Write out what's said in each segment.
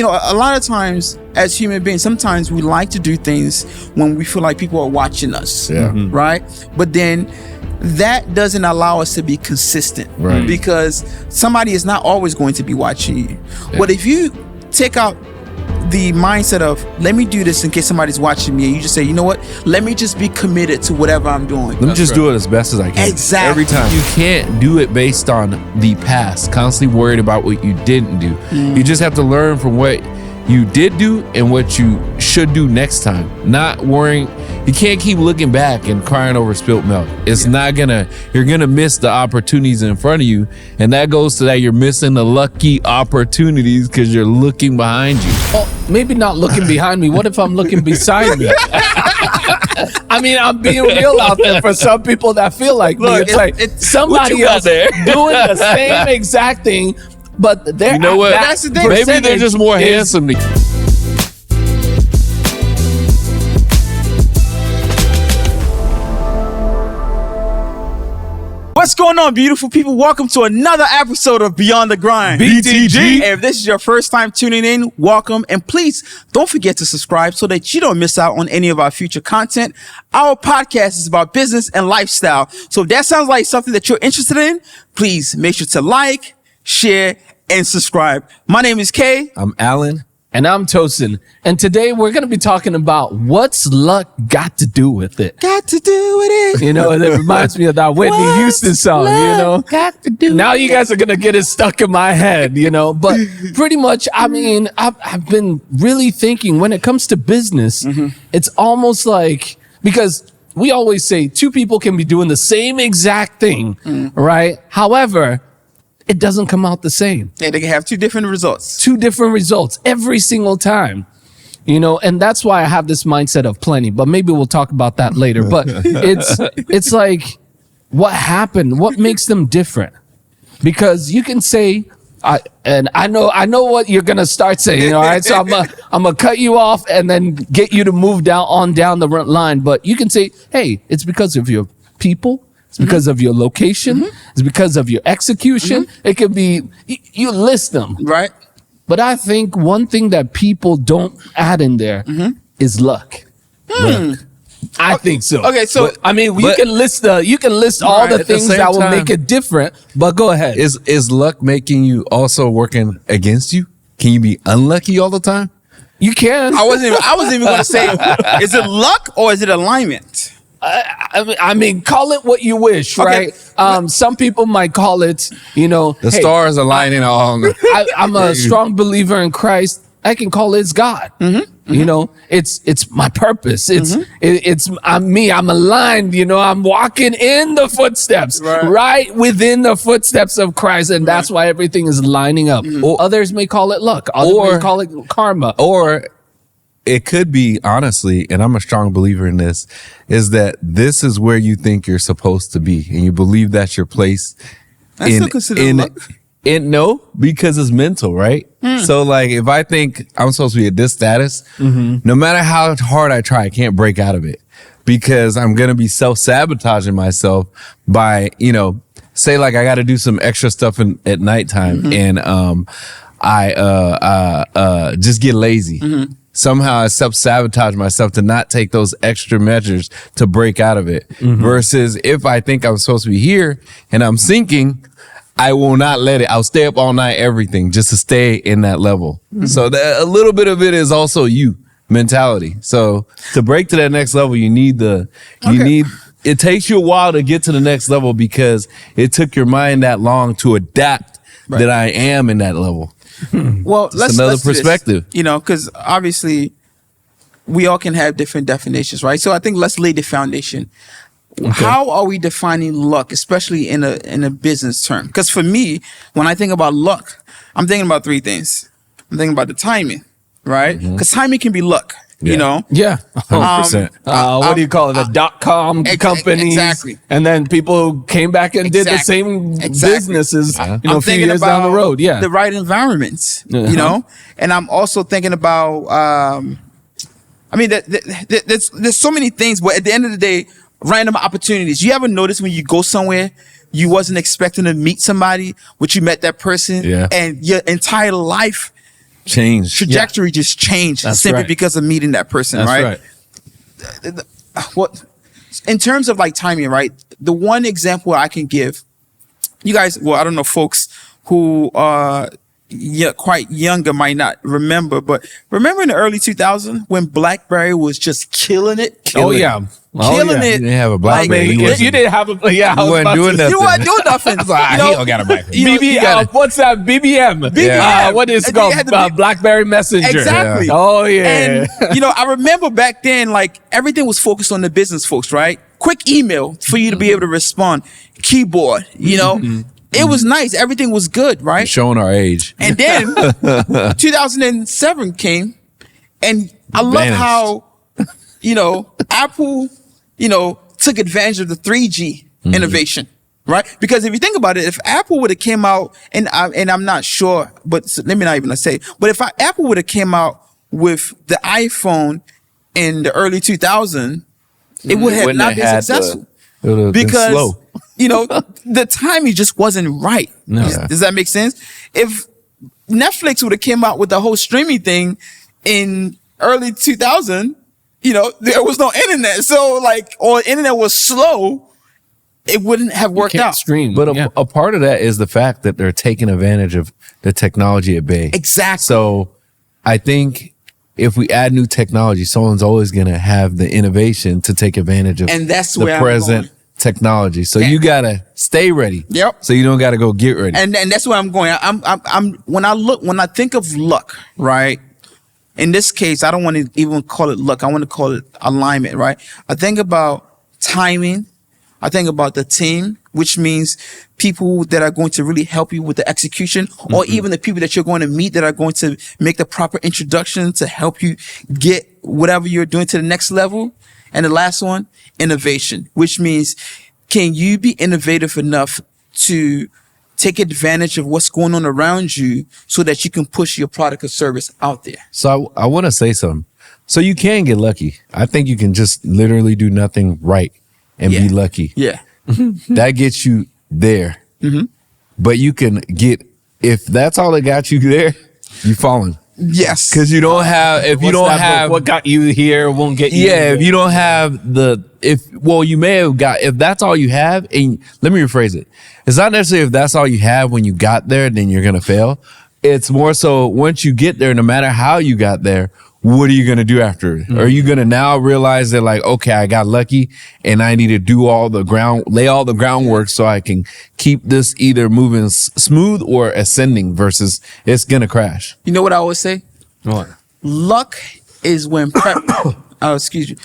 a lot of times as human beings, sometimes we like to do things when we feel like people are watching us, right? But then that doesn't allow us to be consistent, right? Because somebody is not always going to be watching you. But if you take out the mindset of, let me do this in case somebody's watching me, and you just say, you know what, let me just be committed to whatever I'm doing. Let me just do it as best as I can. Exactly. Every time. You can't do it based on the past, constantly worried about what you didn't do. You just have to learn from what you did do and what you should do next time. Not worrying. You can't keep looking back and crying over spilt milk. It's not gonna, you're gonna miss the opportunities in front of you. And that goes to that you're missing the lucky opportunities because you're looking behind you. Oh, maybe not looking behind me. What if I'm looking beside me? I mean, I'm being real out there for some people that feel like me. It's like somebody else doing the same exact thing, but they're, you know what? That's the thing. Maybe they're just more handsome than you. What's going on, beautiful people? Welcome to another episode of Beyond the Grind. BTG. If this is your first time tuning in, welcome. And please don't forget to subscribe so that you don't miss out on any of our future content. Our podcast is about business and lifestyle. So if that sounds like something that you're interested in, please make sure to like, share, and subscribe. My name is Kay. I'm Alan. And I'm Tosin. And today we're going to be talking about what's luck got to do with it. Got to do with it. You know, it reminds me of that Whitney Houston song, you know. Got to do now you guys are going to get it stuck in my head, you know. But pretty much, I mean, I've been really thinking when it comes to business, it's almost like, because we always say two people can be doing the same exact thing, right? However, it doesn't come out the same. Yeah, they can have two different results. Two different results every single time, you know, and that's why I have this mindset of plenty, but maybe we'll talk about that later. But it's like, what happened? What makes them different? Because you can say, and I know what you're going to start saying. All right. So I'm going to cut you off and then get you to move down the line. But you can say, hey, it's because of your people. It's because of your location. It's because of your execution. It could be, you list them. Right. But I think one thing that people don't add in there is luck. I think so. Okay, so I mean, you can list all the things that will make it different. But go ahead. Is luck making you also working against you? Can you be unlucky all the time? You can. I wasn't even going to say, is it luck or is it alignment? I mean, call it what you wish, right? Some people might call it, you know, the stars aligning all. I'm a strong believer in Christ. I can call it God. You know, it's my purpose. I'm me. I'm aligned. You know, I'm walking in the footsteps, right within the footsteps of Christ, and that's why everything is lining up. Or others may call it luck. Others may call it karma. Or it could be, honestly, and I'm a strong believer in this, is that this is where you think you're supposed to be, and you believe that's your place. Still considered luck. No, because it's mental, right? So, like, if I think I'm supposed to be at this status, no matter how hard I try, I can't break out of it because I'm gonna be self-sabotaging myself by, you know, say like I got to do some extra stuff at nighttime, and I just get lazy. Somehow I self-sabotage myself to not take those extra measures to break out of it. Versus if I think I'm supposed to be here and I'm sinking, I will not let it. I'll stay up all night, everything, just to stay in that level. So a little bit of it is also you mentality. So to break to that next level, you need it takes you a while to get to the next level because it took your mind that long to adapt that I am in that level. Well, let's perspective, you know, because obviously we all can have different definitions, right? So I think let's lay the foundation. Okay. How are we defining luck, especially in a business term? Because for me, when I think about luck, I'm thinking about three things. I'm thinking about the timing, right? Because timing can be luck. You know? Yeah. 100%. What do you call it? The .com companies. Exactly. And then people came back and did the same businesses, you know, a few years down the road. Yeah. The right environments, you know? And I'm also thinking about, I mean, there's so many things, but at the end of the day, random opportunities. You ever notice when you go somewhere, you wasn't expecting to meet somebody, but you met that person and your entire life trajectory just changed simply because of meeting that person, right? What in terms of like timing, right? The one example I can give, you guys, well, I don't know, folks who are quite younger might not remember, but remember in the early 2000s when Blackberry was just killing it? Killing it. You didn't have a Blackberry. You didn't have a, you weren't doing nothing. You weren't doing nothing. He don't got a Blackberry. What's that? BBM. What is it called? Blackberry Messenger. Exactly. Oh, yeah. And, I remember back then, like, everything was focused on the business folks, right? Quick email for you to be able to respond. Keyboard, It was nice. Everything was good, right? You're showing our age. And then 2007 came, and I love how, Apple, took advantage of the 3G innovation, right? Because if you think about it, if Apple would have came out, and I'm not sure, but let me not even say, but if Apple would have came out with the iPhone in the early 2000s, it would have not been successful. Because slow. The timing just wasn't right. No. Does that make sense? If Netflix would have came out with the whole streaming thing in early 2000, there was no internet. So or internet was slow, it wouldn't have worked out. Stream. But a part of that is the fact that they're taking advantage of the technology at bay. Exactly. So I think if we add new technology, someone's always going to have the innovation to take advantage of the present technology. So you gotta stay ready. Yep. So you don't gotta go get ready. And that's where I'm going. I'm when I think of luck, right? In this case, I don't want to even call it luck. I want to call it alignment, right? I think about timing. I think about the team, which means people that are going to really help you with the execution, or even the people that you're going to meet that are going to make the proper introduction to help you get whatever you're doing to the next level. And the last one, innovation, which means can you be innovative enough to take advantage of what's going on around you so that you can push your product or service out there? So I want to say something. So you can get lucky. I think you can just literally do nothing right and be lucky. Yeah. That gets you there. But you can if that's all that got you there, you're falling. Yes. Because you don't have, if you don't have what got you here won't get you. Yeah, if you don't have you may have got, if that's all you have, and let me rephrase it. It's not necessarily if that's all you have when you got there, then you're going to fail. It's more so once you get there, no matter how you got there, what are you going to do after it? Are you going to now realize that okay, I got lucky and I need to lay all the groundwork so I can keep this either moving smooth or ascending versus it's going to crash? You know what I always say? What? Luck is when excuse me.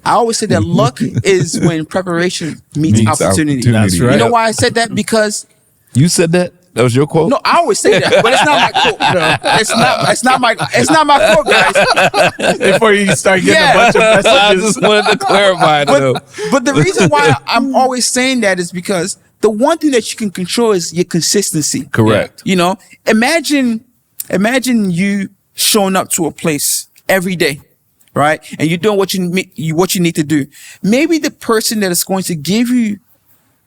I always say that luck is when preparation meets opportunity. That's right. You know why I said that? Because you said that? That was your quote? No, I always say that, but it's not my quote. It's not my quote, guys. Before you start getting a bunch of messages. I just wanted to clarify but the reason why I'm always saying that is because the one thing that you can control is your consistency. Correct. Imagine you showing up to a place every day, right? And you're doing what you need to do. Maybe the person that is going to give you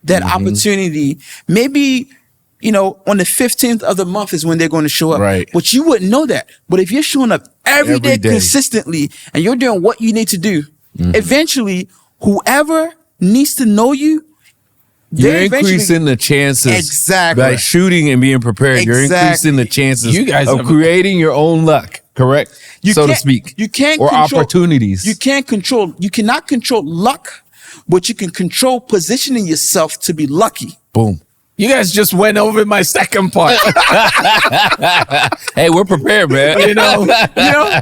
that opportunity, maybe on the 15th of the month is when they're going to show up. Right. But you wouldn't know that. But if you're showing up every day consistently and you're doing what you need to do, eventually, whoever needs to know you, you're increasing the chances. Exactly. By shooting and being prepared, you're increasing the chances of creating your own luck, correct? So to speak. You can't or opportunities. You cannot control luck, but you can control positioning yourself to be lucky. Boom. You guys just went over my second part. Hey, we're prepared, man.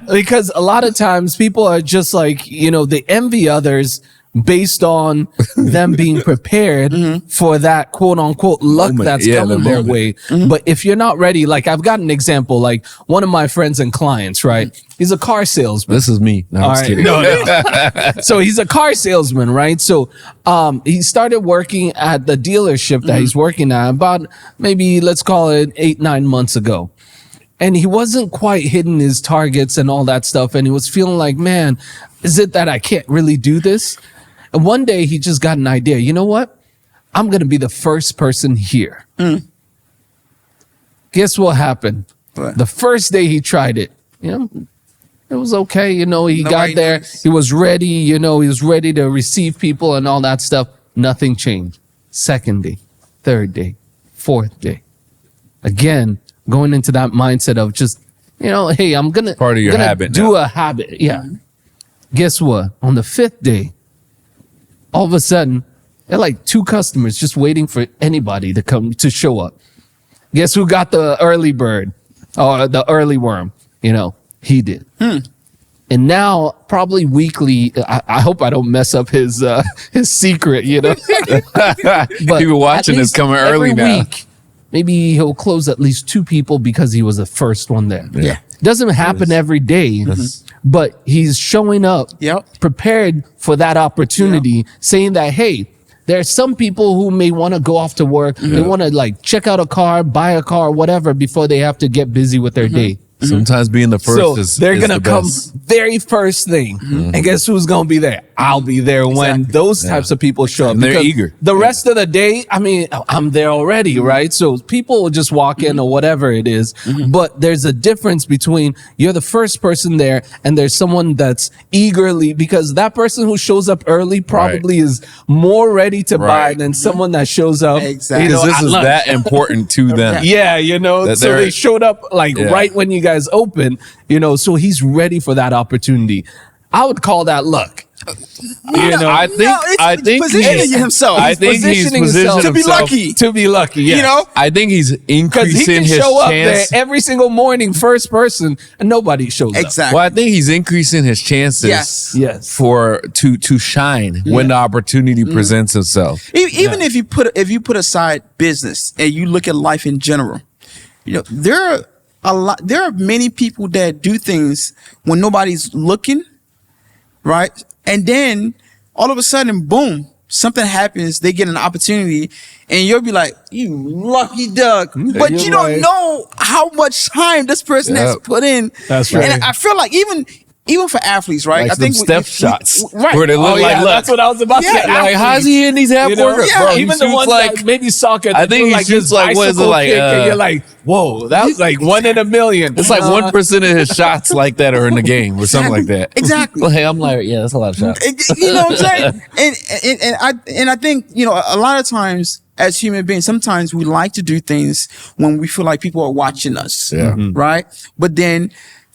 Because a lot of times people are just like, they envy others based on them being prepared for that quote unquote luck that's coming their way. But if you're not ready, like I've got an example, like one of my friends and clients, right? He's a car salesman. This is me. No, I'm just kidding. No. So he's a car salesman, right? So he started working at the dealership that he's working at about maybe let's call it 8-9 months ago. And he wasn't quite hitting his targets and all that stuff. And he was feeling like, man, is it that I can't really do this? And one day he just got an idea. You know what? I'm going to be the first person here. Guess what happened? The first day he tried it, it was okay. He got there. Knows. He was ready. He was ready to receive people and all that stuff. Nothing changed. Second day, third day, fourth day. Again, going into that mindset of just, hey, I'm going to part of your habit do now. a habit. Yeah. Guess what? On the fifth day, all of a sudden, there are like 2 customers just waiting for anybody to show up. Guess who got the early bird or the early worm? He did. And now, probably weekly, I hope I don't mess up his secret, But People watching at this least coming early every now. week, maybe he'll close at least 2 people because he was the first one there. Yeah. Doesn't happen every day, but he's showing up prepared for that opportunity, saying that, hey, there are some people who may want to go off to work. They want to check out a car, buy a car, whatever, before they have to get busy with their day. Sometimes being the first is they're is gonna the come best. very first thing, and guess who's gonna be there? I'll be there when those types of people show up. And they're because eager. The rest of the day, I'm there already, right? So people will just walk in or whatever it is. But there's a difference between you're the first person there and there's someone that's eagerly, because that person who shows up early probably is more ready to buy than someone that shows up. Exactly. Because this at is lunch. that important to them. Yeah, That so they're- they showed up right when you guys open, so he's ready for that opportunity. I would call that luck. I think positioning he's himself. I think he's positioning positioned himself to be himself- lucky. To be lucky, yeah. I think he's Because he increasing can his show up there chance. every single morning, first person, and nobody shows up. Exactly. Well, I think he's increasing his chances. Yes. For to shine when the opportunity presents itself. Even if you put aside business and you look at life in general, there are many people that do things when nobody's looking, right? And then all of a sudden, boom, something happens. They get an opportunity, and you'll be like, "You lucky duck," but you don't know how much time this person has put in. That's right. And I feel like even for athletes, right? Like I think some step shots, right? where they look like luck. That's what I was about to say. Like, how's he in these half workers? Yeah, Bro, he even the shoots ones that maybe soccer. I think he shoots like, what is it, bicycle like, kick, and you're like, whoa, that was like 1 in a million. It's like 1% of his shots like that are in the game or something like that. Exactly. Well, hey, I'm like, yeah, that's a lot of shots. You know what I'm saying? And I think, a lot of times as human beings, sometimes we like to do things when we feel like people are watching us. Yeah. Right. But then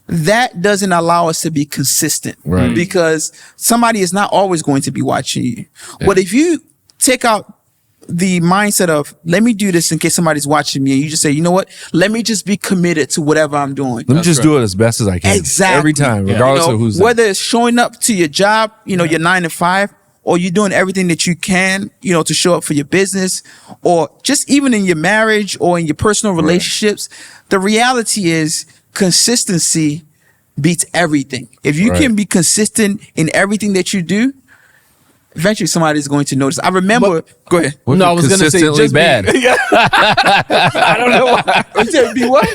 that doesn't allow us to be consistent. Right. Because somebody is not always going to be watching you. Yeah. But if you take out the mindset of, let me do this in case somebody's watching me, and you just say, you know what, let me just be committed to whatever I'm doing. Let me just do it as best as I can. Exactly. Every time, regardless of who's there. whether it's showing up to your job, your 9 to 5, or you're doing everything that you can, to show up for your business, or just even in your marriage or in your personal relationships. The reality is consistency beats everything. If you can be consistent in everything that you do, eventually somebody's going to notice. I remember. Go ahead. No, I was going to say Consistently just bad. I don't know why. Be what?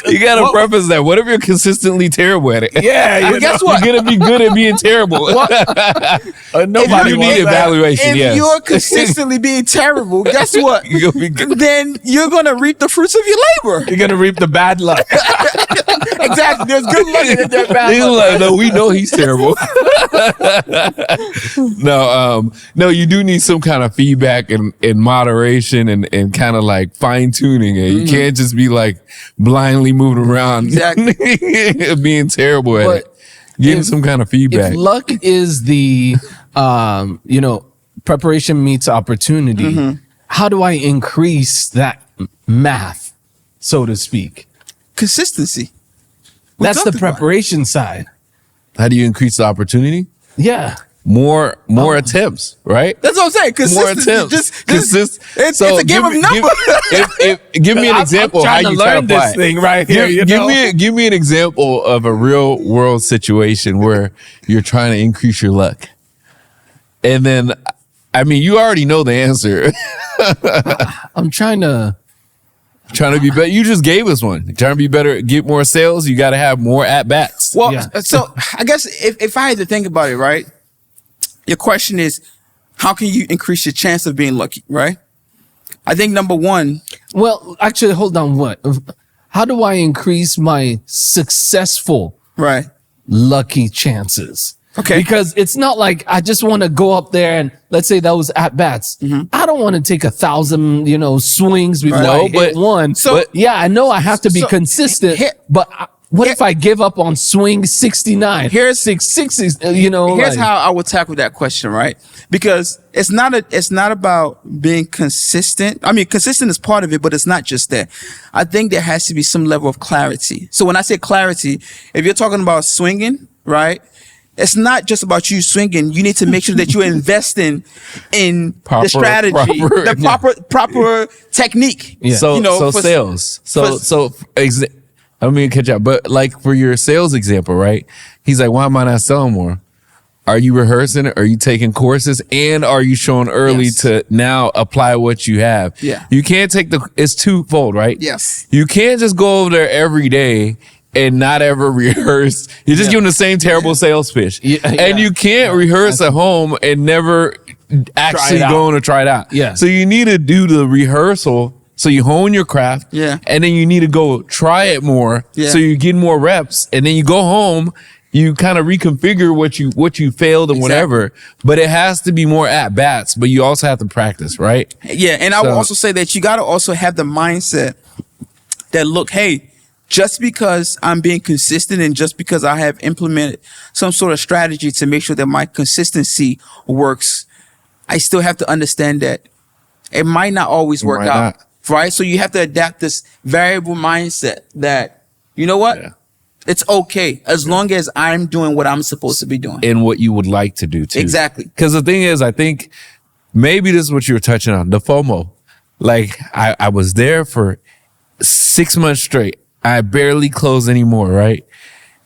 You gotta preface that. What if you're consistently terrible at it? Yeah, guess what? You're gonna be good at being terrible. nobody You wants need that. evaluation. If Yes. you're consistently being terrible, guess what? You're gonna be good. Then you're going to reap the fruits of your labor. You're going to reap the bad luck. Exactly. There's good luck in there's bad He's luck. like, no, we know he's terrible. No, you do need some kind of feedback and Mm-hmm. moderation and kind of like fine tuning. And you can't just be like blindly moving around, Exactly. being terrible at But it. Getting if- some kind of feedback. If luck is the, preparation meets opportunity, Mm-hmm. how do I increase that math, so to speak? Consistency. We That's the talked about it. preparation side. How do you increase the opportunity? Yeah. More attempts, right? That's what I'm saying. More Consistency. attempts. It's a game of numbers. Give me an example of how I'm trying you to try learn to apply this it. thing right here. Give me an example of a real world situation where you're trying to increase your luck. And then, you already know the answer. I'm trying to. Trying to be better. You just gave us one. Trying to be better, get more sales. You got to have more at bats. Well, Yeah. so I guess if I had to think about it, right? Your question is, how can you increase your chance of being lucky, right? I think number one, Well, actually, hold on. how do I increase my successful lucky chances? Okay. Because it's not like I just want to go up there and let's say those at bats. I don't want to take 1,000, swings before I hit one. So yeah, I know I have to be consistent, but what if I give up on swing 69? Here's 660, Here's how I would tackle that question, right? Because it's not about being consistent. I mean, consistent is part of it, but it's not just that. I think there has to be some level of clarity. So when I say clarity, if you're talking about swinging, right? It's not just about you swinging. You need to make sure that you're investing in the strategy, the proper technique. Yeah. So sales. I don't mean to catch up, but like for your sales example, right? He's like, why am I not selling more? Are you rehearsing it? Are you taking courses? And are you showing early to now apply what you have? Yeah. You can't it's twofold, right? Yes. You can't just go over there every day and not ever rehearse. You're just giving the same terrible sales pitch. And you can't rehearse at home and never actually going to try it out. Yeah. So you need to do the rehearsal so you hone your craft. Yeah. And then you need to go try it more so you get more reps. And then you go home, you kind of reconfigure what you failed and whatever. But it has to be more at bats, but you also have to practice, right? Yeah. And I would also say that you got to also have the mindset that, look, hey, just because I'm being consistent and just because I have implemented some sort of strategy to make sure that my consistency works, I still have to understand that it might not always work out, right? So you have to adapt this variable mindset that, you know what? Yeah. It's okay as long as I'm doing what I'm supposed to be doing. And what you would like to do too. Exactly. Because the thing is, I think maybe this is what you were touching on, the FOMO. Like I was there for 6 months straight. I barely close anymore, right?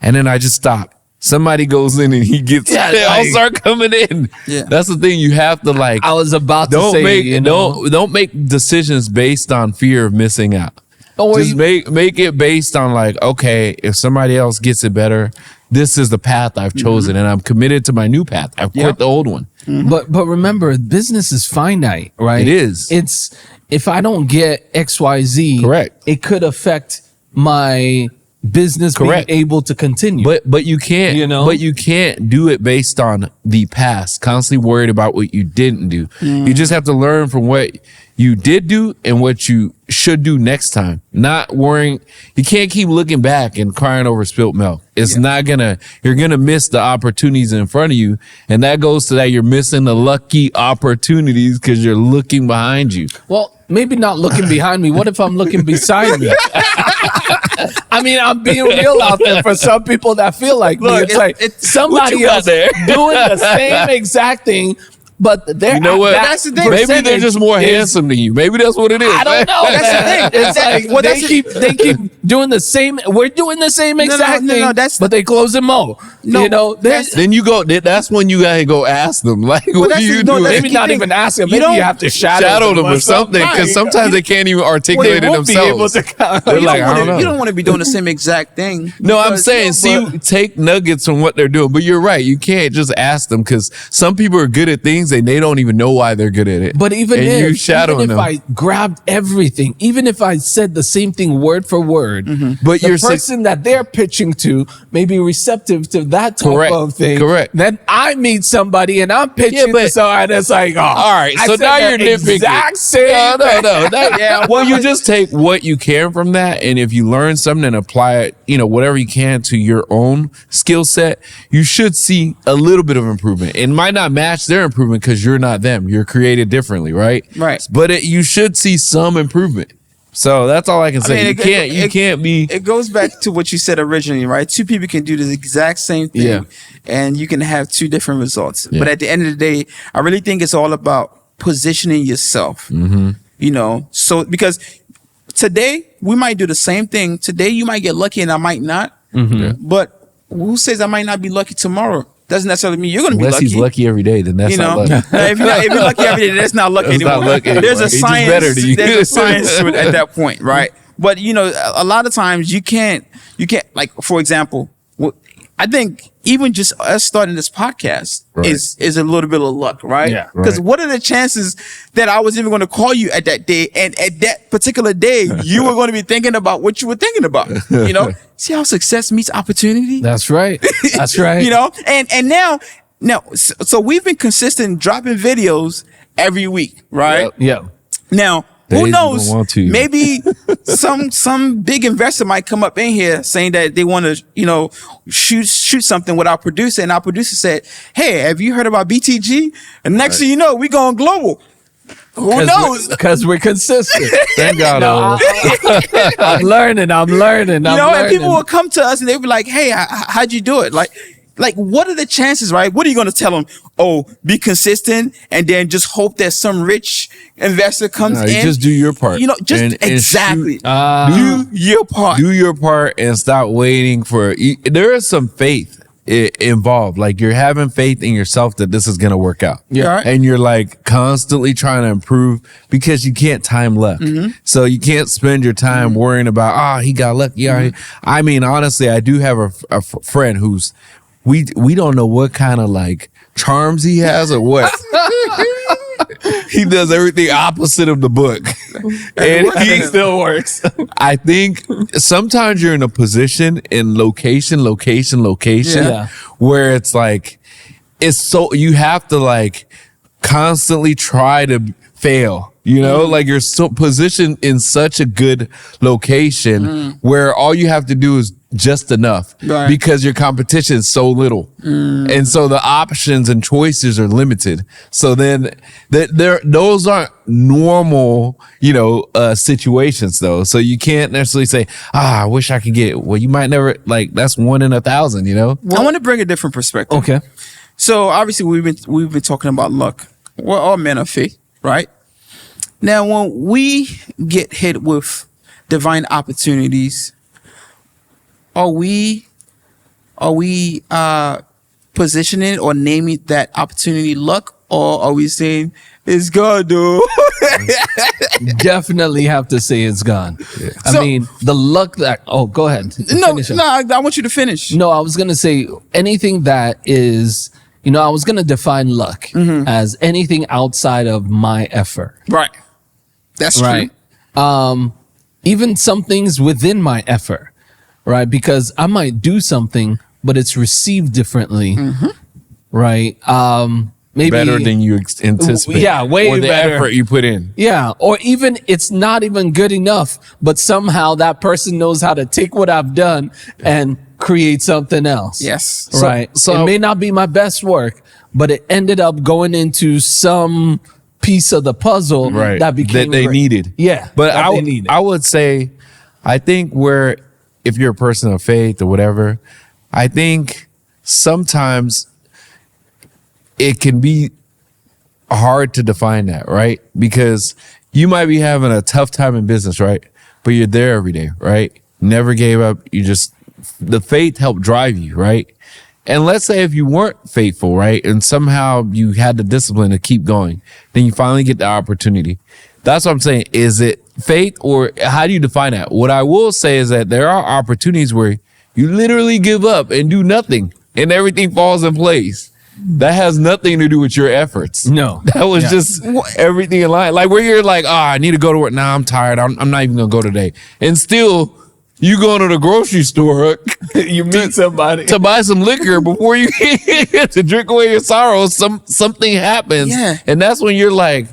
And then I just stop. Somebody goes in and he gets they all start coming in. Yeah. That's the thing. You have to I was about to say, don't make decisions based on fear of missing out. Just make it based on like, okay, if somebody else gets it better, this is the path I've chosen and I'm committed to my new path. I've quit the old one. But remember, business is finite, right? It is. It's if I don't get XYZ, correct, it could affect my business being able to continue. But you can't, but you can't do it based on the past, constantly worried about what you didn't do. You just have to learn from what you did do and what you should do next time. Not worrying. You can't keep looking back and crying over spilt milk. It's not you're gonna miss the opportunities in front of you. And that goes to that you're missing the lucky opportunities because you're looking behind you. Well, maybe not looking behind me. What if I'm looking beside me? I mean, I'm being real out there for some people that feel like me. It's somebody else doing the same exact thing, but they're that's the thing. Maybe they're just more handsome than you. Maybe that's what it is. I don't know. That's the thing. They keep doing the same. We're doing the same exact thing, but they close and mow. Then you go. That's when you gotta go ask them. Like, what do you do? Maybe not even ask them. Maybe you have to shadow them or something. Because sometimes they can't even articulate it themselves. They're like, I don't know. You don't want to be doing the same exact thing. No, I'm saying, take nuggets from what they're doing. But you're right. You can't just ask them because some people are good at things and they don't even know why they're good at it. But even if I grabbed everything, even if I said the same thing word for word, but the person that they're pitching to may be receptive to that type of thing. Correct. Then I meet somebody and I'm pitching to someone and it's like, all right. So now you're nitpicking. Exact same. No. Well, you just take what you can from that, and if you learn something and apply it, whatever you can to your own skill set, you should see a little bit of improvement. It might not match their improvement because you're not them. You're created differently, right? Right. But you should see some improvement. So that's all I can say. You can't be. It goes back to what you said originally, right? Two people can do the exact same thing, and you can have two different results. Yeah. But at the end of the day, I really think it's all about positioning yourself. So because today we might do the same thing. Today you might get lucky and I might not. But who says I might not be lucky tomorrow? Doesn't necessarily mean you're going to be lucky. Unless he's lucky every day, then that's not lucky. If you're lucky every day, then that's not lucky anymore. There's a science. There's a science to it at that point, right? But a lot of times you can't. Like, for example, I think even just us starting this podcast is a little bit of luck, right? Yeah. Because what are the chances that I was even going to call you at that day, and at that particular day you were going to be thinking about what you were thinking about? You know, see how success meets opportunity. That's right. That's right. You know, and now, so we've been consistent dropping videos every week, right? Yeah. Now, who Days knows? Maybe some big investor might come up in here saying that they want to, you know, shoot something with our producer, and our producer said, "Hey, have you heard about BTG?" And next thing you know, we going global. Who knows? Because we're consistent. Thank God. I'm learning. You know, and people will come to us and they'll be like, "Hey, how'd you do it?" Like, what are the chances, right? What are you going to tell them? Oh, be consistent and then just hope that some rich investor comes in. Just do your part. You know, just and exactly. Do your part. Do your part and stop waiting for. There is some faith involved. Like, you're having faith in yourself that this is going to work out. Yeah. Right. And you're like constantly trying to improve because you can't time luck. So you can't spend your time worrying about, he got lucky. Yeah. I mean, honestly, I do have a friend who's, we don't know what kind of like charms he has or what. He does everything opposite of the book. And he still works. I think sometimes you're in a position in location where it's like, it's so, you have to like constantly try to fail. You know, like you're so positioned in such a good location where all you have to do is just enough because your competition is so little. And so the options and choices are limited. So then those aren't normal, you know, situations though. So you can't necessarily say, I wish I could get, well, you might never, like, that's 1 in 1,000, you know? I want to bring a different perspective. Okay. So obviously we've been talking about luck. We're all men of faith, right? Now, when we get hit with divine opportunities, are we positioning or naming that opportunity luck, or are we saying it's God, dude? Definitely have to say it's gone. Yeah. I mean, the luck that. Oh, go ahead. No, I want you to finish. No, I was gonna say anything that is. You know, I was gonna define luck as anything outside of my effort. Right. That's right. True. Even some things within my effort, right? Because I might do something, but it's received differently, right? Maybe better than you anticipate. Yeah, way or the better. effort you put in. Yeah, or even it's not even good enough, but somehow that person knows how to take what I've done and create something else. Yes. Right. So it may not be my best work, but it ended up going into some piece of the puzzle that became that they needed. Yeah. But I would say, I think if you're a person of faith or whatever, I think sometimes it can be hard to define that, right? Because you might be having a tough time in business, right? But you're there every day, right? Never gave up. The faith helped drive you, right? And let's say if you weren't faithful, right? And somehow you had the discipline to keep going, then you finally get the opportunity. That's what I'm saying. Is it faith, or how do you define that? What I will say is that there are opportunities where you literally give up and do nothing and everything falls in place. That has nothing to do with your efforts. No. That was just everything in line. Like where you're like, I need to go to work. Nah, I'm tired. I'm not even going to go today. And still, you go to the grocery store, you meet somebody to buy some liquor before you get to drink away your sorrows. Something happens. Yeah. And that's when you're like,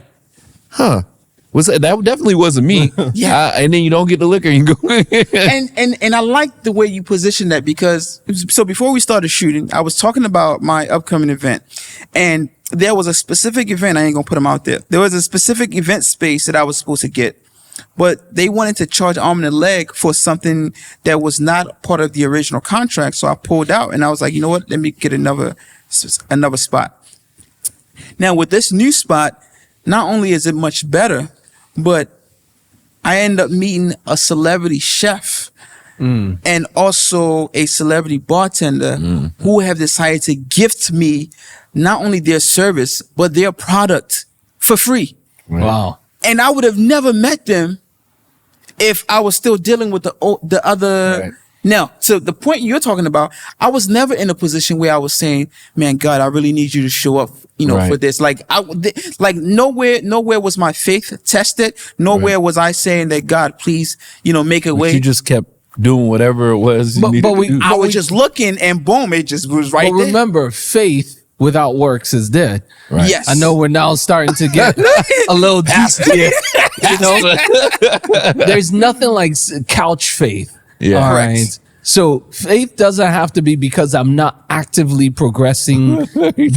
that definitely wasn't me. And then you don't get the liquor and you go. and I like the way you position that, because so before we started shooting, I was talking about my upcoming event, and there was a specific event. I ain't gonna put them out there. There was a specific event space that I was supposed to get, but they wanted to charge arm and a leg for something that was not part of the original contract. So I pulled out and I was like, you know what? Let me get another spot. Now with this new spot, not only is it much better, but I end up meeting a celebrity chef and also a celebrity bartender who have decided to gift me not only their service, but their product for free. Wow. And I would have never met them if I was still dealing with the other, Now, so the point you're talking about, I was never in a position where I was saying, man, God, I really need you to show up, for this. Like nowhere was my faith tested. Nowhere was I saying that, God, please, make a way. You just kept doing whatever it was you needed to do. I was just looking and boom, it just was right there. But remember, faith without works is dead. Right. Yes. I know we're now starting to get a little deep here. There's nothing like couch faith. Yeah. All right. So faith doesn't have to be because I'm not actively progressing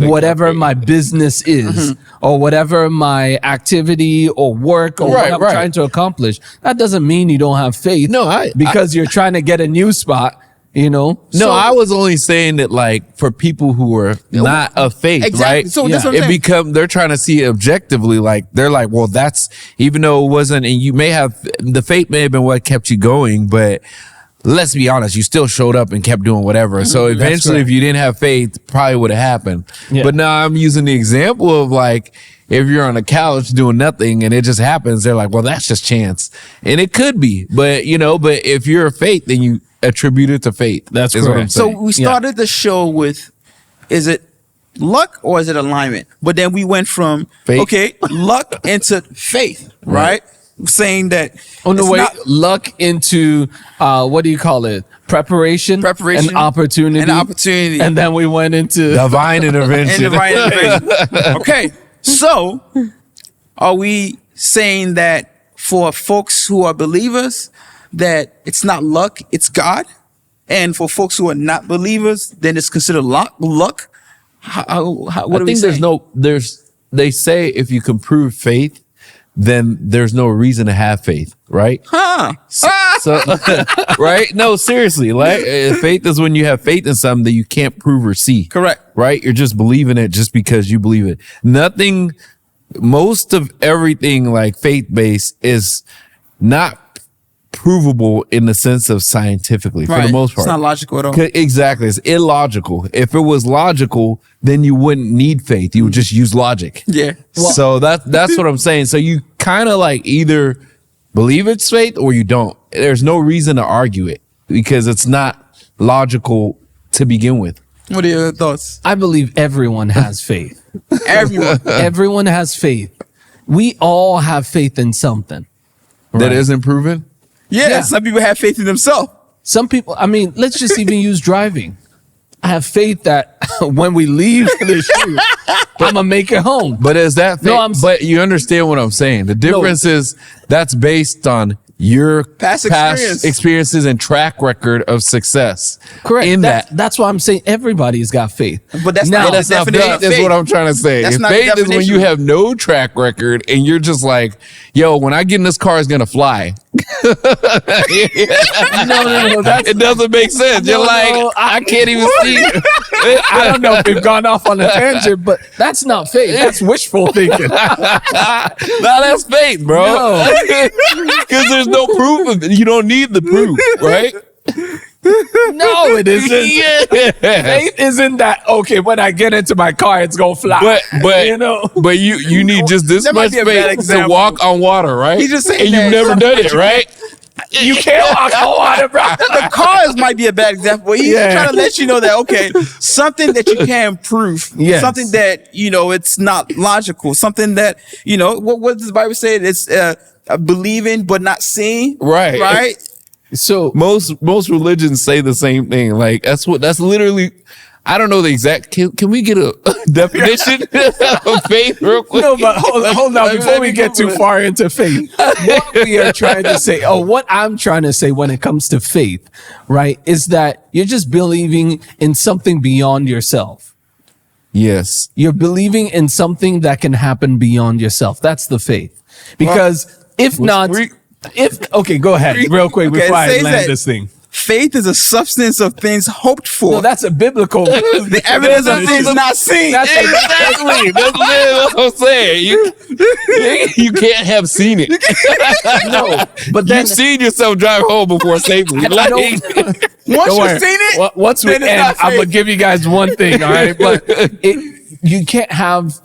whatever my business is or whatever my activity or work or what I'm trying to accomplish. That doesn't mean you don't have faith. No, because you're trying to get a new spot. No, I was only saying that, like, for people who are not of faith, exactly. right? So that's what I'm saying. They're trying to see it objectively. Like, they're like, well, that's, even though it wasn't, and you may have, the faith may have been what kept you going, but let's be honest, you still showed up and kept doing whatever. So eventually, if you didn't have faith, it probably would have happened. Yeah. But now I'm using the example of, like, if you're on a couch doing nothing and it just happens, they're like, well, that's just chance. And it could be, but but if you're a faith, then you attribute it to faith. That's what I'm saying. So we started the show with, is it luck or is it alignment? But then we went from faith. Luck into faith, right? Saying that luck into what do you call it? Preparation and opportunity. And then we went into divine intervention. Okay. So are we saying that for folks who are believers that it's not luck, it's God? And for folks who are not believers, then it's considered luck? What I think they say if you can prove faith, then there's no reason to have faith, right? So right? No, seriously. Like, faith is when you have faith in something that you can't prove or see. Correct. Right? You're just believing it just because you believe it. Most of everything like faith-based is not provable in the sense of scientifically for the most part. It's not logical at all. Exactly. It's illogical. If it was logical, then you wouldn't need faith. You would just use logic. Yeah. So that's what I'm saying. So you kind of like either believe it's faith or you don't. There's no reason to argue it because it's not logical to begin with. What are your thoughts? I believe everyone has faith. Everyone has faith. We all have faith in something. That isn't proven? Yeah, some people have faith in themselves. Some people, let's just even use driving. I have faith that when we leave the shoot, I'm gonna make it home. But is that faith? But you understand what I'm saying. The difference is that's based on your past experiences and track record of success. Correct. That's why I'm saying everybody's got faith. But that's not the definition of faith. That's what I'm trying to say. If faith is when you have no track record and you're just like, yo, when I get in this car, it's gonna fly. No, it doesn't make sense. You're like, I can't even see. I don't know if we've gone off on a tangent, but that's not faith. That's wishful thinking. No, that's faith, bro. Because there's no proof of it. You don't need the proof, right? No, it isn't. Faith isn't that, okay, when I get into my car, it's going to fly. But you need just this much faith to walk on water, right? He just saying and you've never done it, right? You can't walk on water, bro. The cars might be a bad example. He's trying to let you know that, okay, something that you can prove, something that, it's not logical, something that, what does the Bible say? It's believing but not seeing. Right. So most religions say the same thing. Like that's literally, I don't know the exact, can we get a definition of faith real quick? No, but hold on. Before we get too far into faith, what we are trying to say, what I'm trying to say when it comes to faith, right, is that you're just believing in something beyond yourself. Yes. You're believing in something that can happen beyond yourself. That's the faith. Because okay, go ahead real quick before I land this thing. Faith is a substance of things hoped for. No, that's a biblical. The evidence of things not seen. That's exactly. That's what I'm saying. You can't have seen it. No, but then you've seen yourself drive home before safely. Once you've seen it, once we end, I'm gonna give you guys one thing. All right, but you can't have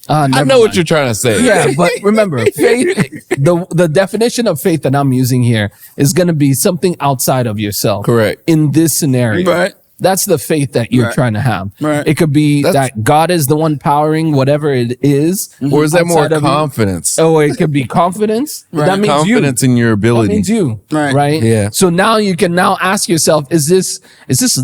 I know what you're trying to say. Yeah, but remember, faith, the definition of faith that I'm using here is going to be something outside of yourself. Correct. In this scenario. Right. That's the faith that you're trying to have. Right. It could be that God is the one powering whatever it is. Or is that more confidence? Oh, it could be confidence. Right. That means confidence in your ability. That means you. Right. Yeah. So now you can now ask yourself, is this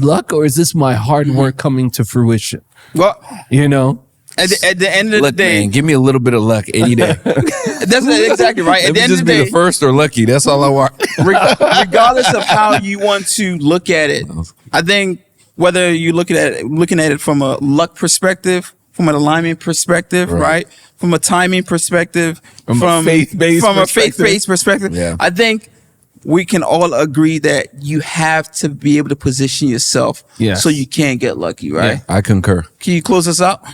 luck or is this my hard work coming to fruition? Well, You know? at the end of the day, Man, give me a little bit of luck any day. that's exactly right. At It the would end of just the be day, the first or lucky. That's all I want. regardless of how you want to look at it, I think whether you're looking at it from a luck perspective, from an alignment perspective, right? From a timing perspective, from a faith-based perspective, Yeah. I think we can all agree that you have to be able to position yourself so you can get lucky, right? I concur. Can you close us up?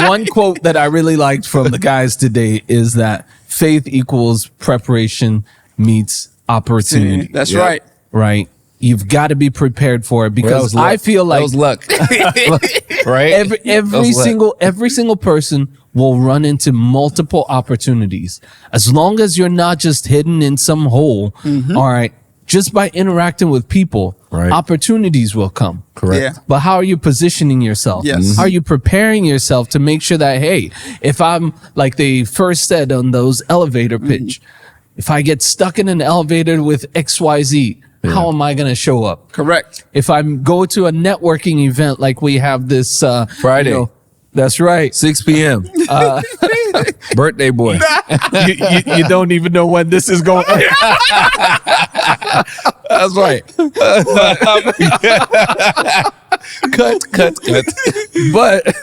One quote that I really liked from the guys today is that faith equals preparation meets opportunity. That's right. Right. You've got to be prepared for it because I feel like that was luck. Right? every single person will run into multiple opportunities. As long as you're not just hidden in some hole, all right, just by interacting with people, opportunities will come. Correct. Yeah. But how are you positioning yourself? Yes. How are you preparing yourself to make sure that, hey, if I'm like they first said on those elevator pitch, if I get stuck in an elevator with XYZ, how am I going to show up? Correct. If I go to a networking event like we have this Friday. That's right. 6 p.m. Birthday boy. You don't even know when this is going. That's right. Cut. But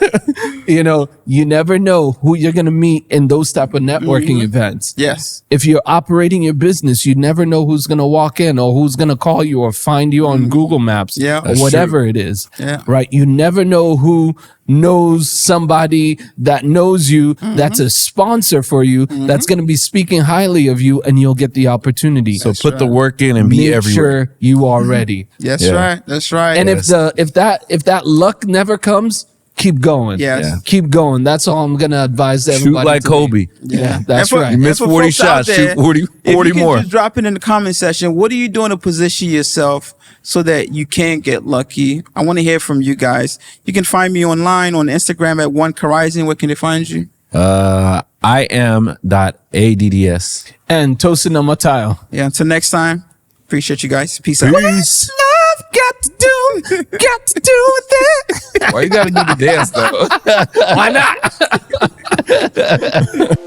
you never know who you're going to meet in those type of networking events. Yes. If you're operating your business, you never know who's going to walk in or who's going to call you or find you on Google Maps or whatever it is. Yeah. Right. You never know who knows somebody that knows you, that's a sponsor for you, that's going to be speaking highly of you, and you'll get the opportunity. So put the work in and be Make everywhere. sure you are ready. That's right. That's right. And if that luck never comes, keep going. Yes. Yeah. Keep going. That's all I'm going to advise everybody. Shoot like today. Kobe. Yeah, that's right. You missed 40 shots, shoot 40 if you more. Just drop it in the comment section. What are you doing to position yourself so that you can get lucky? I want to hear from you guys. You can find me online on Instagram at OneHorizon. Where can they find you? IM.ADDS. And Tosina Matayo. Yeah. Until next time. Appreciate you guys. Peace out. Peace. Love got to do with it. Why you gotta do the dance though? Why not?